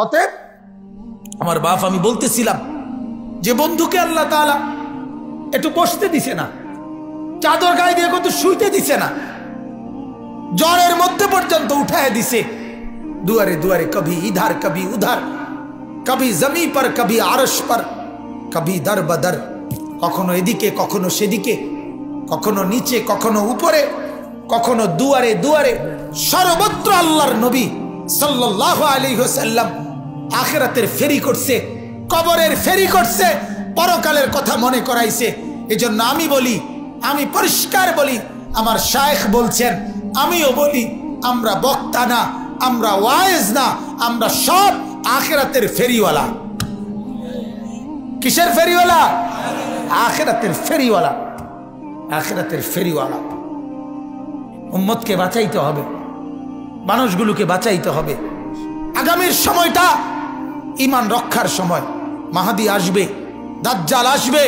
অতএব আমার বাপ, আমি বলতেছিলাম যে বন্ধুকে আল্লাহ তাআলা একটু বসতে দিছে না, চাদর গায়ে দিয়ে কিন্তু শুইতে দিছে না, জ্বরের মধ্যে পর্যন্ত উঠায় দিছে। দুয়ারে দুয়ারে কবি ইধার কবি উধার, কবি জমি পর কবি আরশ পর, কবি দর বদর, কখনো এদিকে কখনো সেদিকে, কখনো নিচে কখনো উপরে, কখনো দুয়ারে দুয়ারে, সর্বত্র আল্লাহর নবী সাল্লাল্লাহু আলাইহি ওয়াসাল্লাম আখিরাতের ফেরি করছে, কবরের ফেরি করছে, পরকালের কথা মনে করাইছে। এজন্য আমি বলি, আমি পরিষ্কার বলি, আমার শায়েখ বলছেন, আমিও বলি, আমরা বক্তা না, আমরা ওয়াইজ না, আমরা সব আখিরাতের ফেরিওয়ালা। কিসের ফেরিওয়ালা? আখিরাতের ফেরিওয়ালা, আখিরাতের ফেরিওয়ালা। উম্মতকে বাঁচাইতে হবে, মানুষগুলোকে বাঁচাইতে হবে। আগামীর সময়টা ঈমান রক্ষার সময়। মাহাদি আসবে, দাজ্জাল আসবে,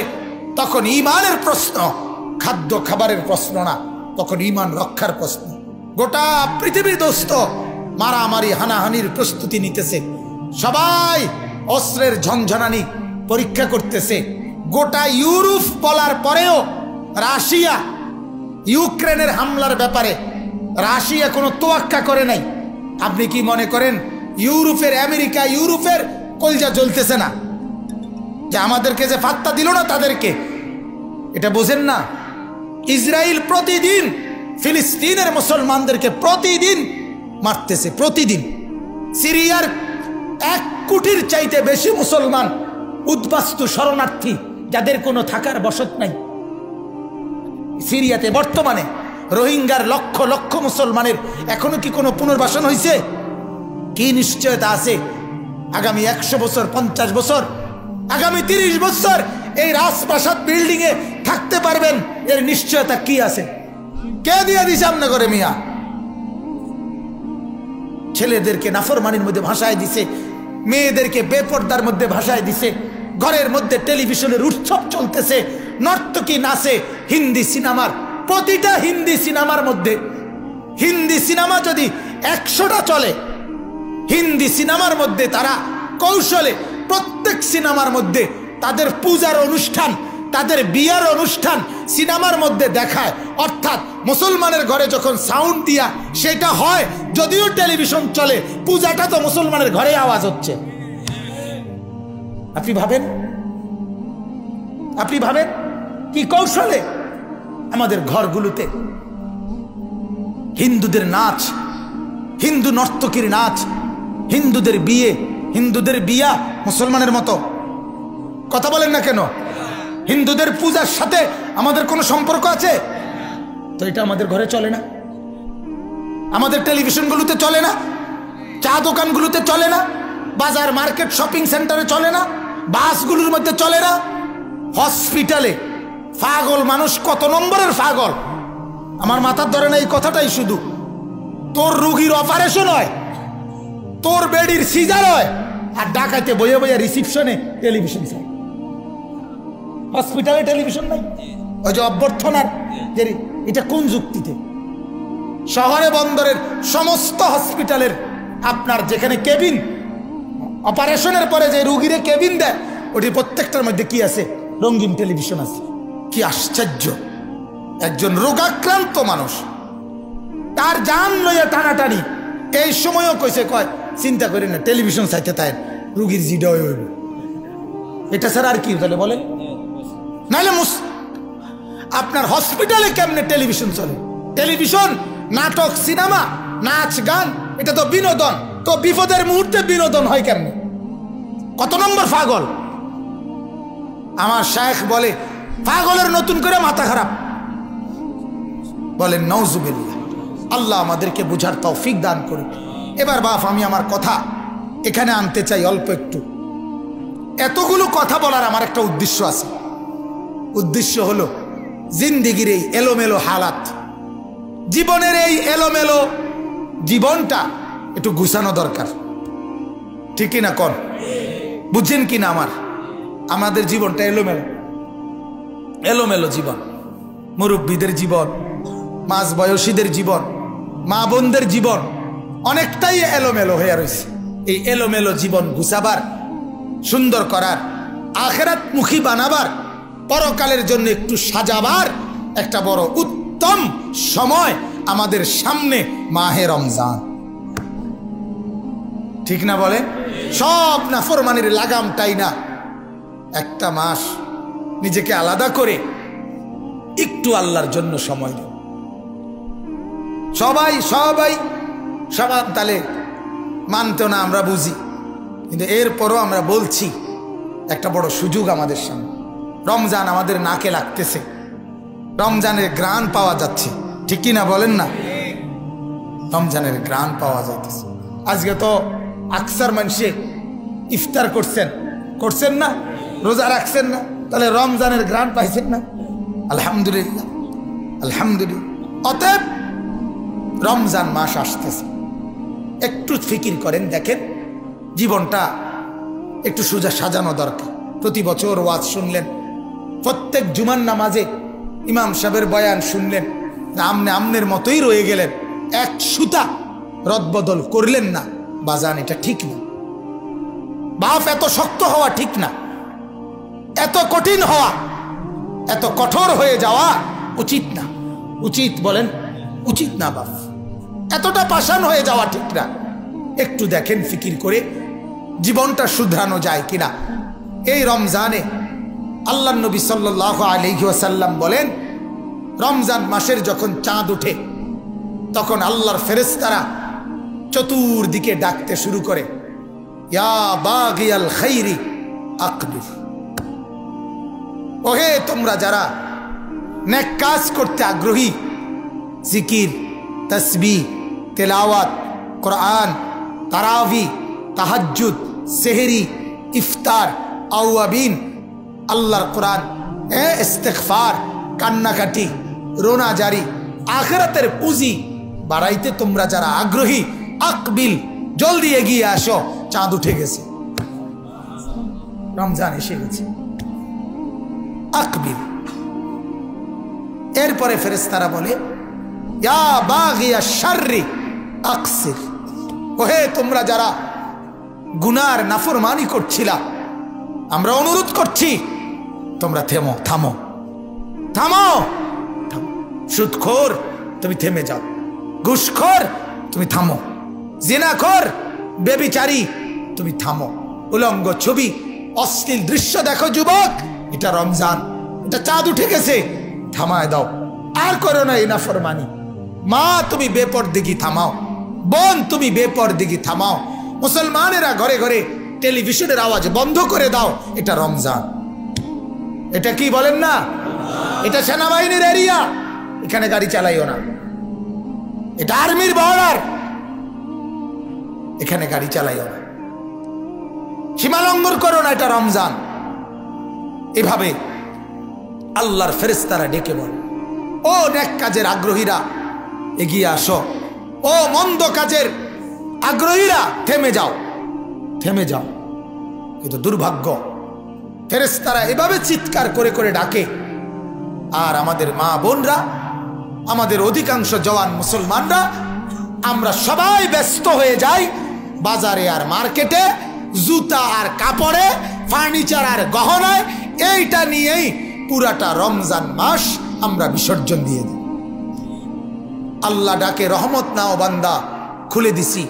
তখন ঈমানের প্রশ্ন, খাদ্য খাবারের প্রশ্ন না, তখন ঈমান রক্ষার প্রশ্ন। গোটা পৃথিবীর দোস্ত মারামারি হানাহানির প্রস্তুতি নিতেছে, সবাই অস্ত্রের ঝনঝনানি পরীক্ষা করতেছে। গোটা ইউরোপ বলার পরেও রাশিয়া ইউক্রেনের হামলার ব্যাপারে রাশিয়া কোনো তোয়াক্কা করে নাই। আপনি কি মনে করেন ইউরোপের, আমেরিকা, ইউরোপের কলজা জ্বলতেছে না যে আমাদেরকে যে ফাত্তা দিল না তাদেরকে? এটা বোঝেন না? ইসরায়েল প্রতিদিন ফিলিস্তিনের মুসলমানদেরকে প্রতিদিন মারতেছে, প্রতিদিন। সিরিয়ার 1 কোটির চাইতে বেশি মুসলমান উদ্বাস্তু শরণার্থী, যাদের কোনো থাকার বসত নাই। সিরিয়াতে বর্তমানে রোহিঙ্গার লক্ষ লক্ষ মুসলমানের এখনো কি কোনো পুনর্বাসন হয়েছে? কি নিশ্চয়তা আছে আগামী 100 বছর, 50 বছর, আগামী 30 বছর এই রাজপ্রাসাদ বিল্ডিং এ থাকতে পারবেন? এর নিশ্চয়তা কি আছে? কে দিয়ে দিছে আমনে করে মিয়া? ছেলেদেরকে নাফরমানির মধ্যে ভাসায় দিছে, মেয়েদেরকে বেপর্দার মধ্যে ভাসায় দিছে, ঘরের মধ্যে টেলিভিশনের উৎসব চলতেছে, নর্তকী নাচে হিন্দি সিনেমার, প্রতিটা হিন্দি সিনেমার মধ্যে, হিন্দি সিনেমা যদি 100টা চলে, হিন্দি সিনেমার মধ্যে তারা কৌশলে প্রত্যেক সিনেমার মধ্যে তাদের পূজার অনুষ্ঠান, তাদের বিয়ার অনুষ্ঠান সিনেমার মধ্যে দেখায়। অর্থাৎ মুসলমানের ঘরে যখন সাউন্ড দিয়া সেটা হয়, যদিও টেলিভিশন চলে, পূজাটা তো মুসলমানের ঘরে আওয়াজ হচ্ছে। আপনি ভাবেন, আপনি ভাবেন কি কৌশলে আমাদের ঘরগুলোতে হিন্দুদের নাচ, হিন্দু নর্তকীর নাচ, হিন্দুদের বিয়ে, হিন্দুদের বিয়া মুসলমানের মতো। কথা বলেন না কেন? হিন্দুদের পূজার সাথে আমাদের কোনো সম্পর্ক আছে? তো এটা আমাদের ঘরে চলে না, আমাদের টেলিভিশনগুলোতে চলে না, চা দোকানগুলোতে চলে না, বাজার মার্কেট শপিং সেন্টারে চলে না, বাসগুলোর মধ্যে চলে না, হসপিটালে পাগল মানুষ কত নম্বরের পাগল আমার মাথার ধরে না এই কথাটাই। শুধু তোর রোগীর অপারেশন হয়, তোর বেডির সিজার হয়, আর ডাকাইতে বইয়ে বইয়ে রিসিপশনে টেলিভিশন চাই। হসপিটালে টেলিভিশন নাই, ওই যে অভ্যর্থনার যে, এটা কোন যুক্তিতে? শহরে বন্দরের সমস্ত হসপিটালের আপনার যেখানে কেবিন, অপারেশনের পরে যে রুগীরে কেবিন দেয়, ওটি প্রত্যেকটার মধ্যে কি আছে? রঙিন টেলিভিশন আছে। কি আশ্চর্য! একজন রোগাক্রান্ত মানুষ, তার জান লইয়া টানাটানি, এই সময়ও কইছে, কয় চিন্তা করি না, টেলিভিশন চাইতে তাই রুগীর জিডা হইব। এটা ছাড়া আর কি তাহলে বলেন? নাহলে আপনার হসপিটালে কেমনে টেলিভিশন চলে? টেলিভিশন, নাটক, সিনেমা, নাচ, গান, এটা তো বিনোদন। তো বিপদের মুহূর্তে বিনোদন হয় কেমনে? কত নম্বর পাগল! আমার শায়েখ বলে পাগলের নতুন করে মাথা খারাপ। বলেন নাউজুবিল্লাহ। আল্লাহ আমাদেরকে বুঝার তৌফিক দান করুন। এবার বাপ, আমি আমার কথা এখানে আনতে চাই অল্প একটু। এতগুলো কথা বলার আমার একটা উদ্দেশ্য আছে। উদ্দেশ্য হলো জিন্দিগির এই এলোমেলো হালাত, জীবনের এই এলোমেলো জীবনটা একটু গুছানো দরকার। ঠিকই না কন? বুঝছেন কি না? আমাদের জীবনটা এলোমেলো, এলোমেলো জীবন। মুরব্বীদের জীবন, মাঝ বয়সীদের জীবন, মা বোনদের জীবন অনেকটাই এলোমেলো হয়ে রয়েছে। এই এলোমেলো জীবন গুছাবার, সুন্দর করার, আখিরাত মুখী বানাবার, পরকালের জন্য একটু সাজাবার একটা বড় উত্তম সময় আমাদের সামনে মাহে রমজান। ঠিক না বলেন? সব নাফরমানির লাগামটাই না একটা মাস নিজেকে আলাদা করে একটু আল্লাহর জন্য সময় দেন। সবাই সবার তালে মানতো না, আমরা বুঝি, কিন্তু এরপরও আমরা বলছি একটা বড় সুযোগ আমাদের সামনে। রমজান আমাদের নাকে লাগতেছে, রমজানের ঘ্রাণ পাওয়া যাচ্ছে, ঠিক কি না বলেন না? রমজানের ঘ্রাণ পাওয়া যাইতেছে। আজকে তো আকসার মানুষে ইফতার করছেন না, রোজা রাখছেন না, তাহলে রমজানের ঘ্রাণ পাইছেন না? আলহামদুলিল্লাহ, আলহামদুলিল্লাহ। অতএব রমজান মাস আসতেছে, একটু ফিকির করেন, দেখেন জীবনটা একটু সোজা সাজানো দরকার। প্রতি বছর ওয়াজ শুনলেন, প্রত্যেক জুমার নামাজে ইমাম সাহেবের বয়ান শুনলেন, আমনের মতোই রয়ে গেলেন, এক সুতা রদবদল করলেন না। বাজান, এটা ঠিক না। বাপ এত শক্ত হওয়া ঠিক না, এত কঠিন হওয়া, এত কঠোর হয়ে যাওয়া উচিত না। উচিত বলেন? উচিত না বাপ, এতটা পাষাণ হয়ে যাওয়া ঠিক না। একটু দেখেন ফিকির করে জীবনটা শুধরানো যায় কিনা। এই রমজানে আল্লাহ নবী সাল্লাল্লাহু আলাইহি ওয়াসাল্লাম বলেন, রমজান মাসের যখন চাঁদ ওঠে তখন আল্লাহর ফেরেশতারা চতুর্দিকে ডাকতে শুরু করে, ইয়া বাগিয়াল খাইরি আকবির। ওহে তোমরা যারা নেক কাজ করতে আগ্রহী, জিকির, তাসবিহ, তেলাওয়াত, কোরআন, তারাবি, তাহাজ্জুদ, সেহরি, ইফতার, আওয়াবিন, আল্লাহর কোরআন, ইস্তিগফার, কান্নাকাটি, রোনাজারি, আখিরাতের পুঁজি বাড়াইতে তোমরা যারা আগ্রহী, আকবিল, জলদি এগিয়ে আসো, চাঁদ উঠে গেছে, রমজান এসে গেছে। আকবিল। এরপরে ফেরেশতারা বলে, ইয়া বাগিয়া শাররি আকসির। ওহে তোমরা যারা গুনার নাফরমানি করছিলা, আমরা অনুরোধ করছি তোমরা থামো, থামো, থামো। সুদখোর তুমি থেমে যাও, ঘুষখোর তুমি থামো, জিনাখোর, বেবিচারী তুমি থামো, উলঙ্গ ছবি, অশ্লীল দৃশ্য দেখো যুবক, এটা রমজান, এটা চাঁদ উঠে গেছে, থামায় দাও, আর করো না এই নাফরমানি। মা তুমি বেপরদিগি থামাও, বোন তুমি বেপরদিগি থামাও, মুসলমানেরা ঘরে ঘরে টেলিভিশনের আওয়াজ বন্ধ করে দাও, এটা রমজান। এটা কি বলেন না? এটা সেনাবাহিনীর এরিয়া, এখানে গাড়ি চালাইও না। এটা আর্মির বর্ডার, এখানে গাড়ি চালাইও না, সীমা লঙ্ঘন করো না, এটা রমজান। এভাবে আল্লাহর ফেরেশতারা ডেকে বলে, ও নেক কাজের আগ্রহীরা এগিয়ে আসো, ও মন্দ কাজের আগ্রহীরা থেমে যাও, থেমে যাও। কিন্তু দুর্ভাগ্য, ফেরেশতারা এভাবে চিৎকার করে করে ডাকে, আর আমাদের মা বোনরা, আমাদের অধিকাংশ জওয়ান মুসলমানরা, আমরা সবাই ব্যস্ত হয়ে যাই বাজারে আর মার্কেটে, জুতা আর কাপড়ে, ফার্নিচার আর গহনায়, এইটা নিয়েই পুরাটা রমজান মাস আমরা বিসর্জন দিয়ে দিই। আল্লাহ ডাকে, রহমত নাও বান্দা, খুলে দিছি